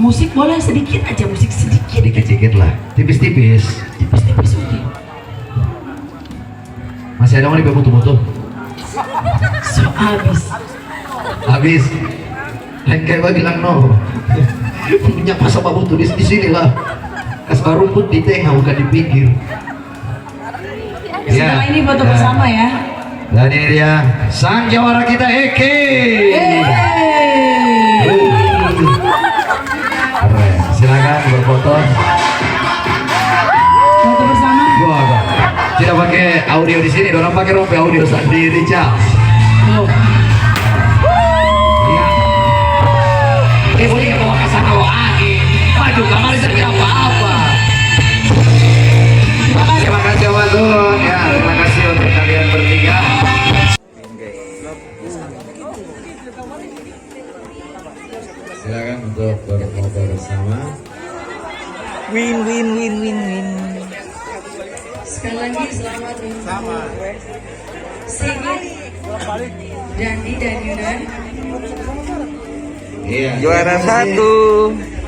Musik boleh sedikit aja, musik sedikit. Dikit-dikit lah, tipis-tipis. Tipis-tipis oke. Masih ada yang butuh-butuh? So habis. Habis. Lain kayak gua bilang no. Punya masa apa butuh di sini lah. Kasih rumput di tengah bukan di pinggir. Setelah ini foto bersama ya. Dan ini dia sang jawara kita Eke. Keren. Silakan berfoto. Foto bersama. Gua tidak pakai audio di sini, orang pakai rompe audio sendiri, Cak. Iya. Boleh bawa ke sana lo lagi. Maju kamar tidak apa-apa. Terima kasih Om Atun. Ya, terima kasih untuk kalian bertiga. Silakan untuk berfoto bersama. Win. Sekali lagi selamat sama. Sigit, Dandi dan Yudan. Iya. Juara 1.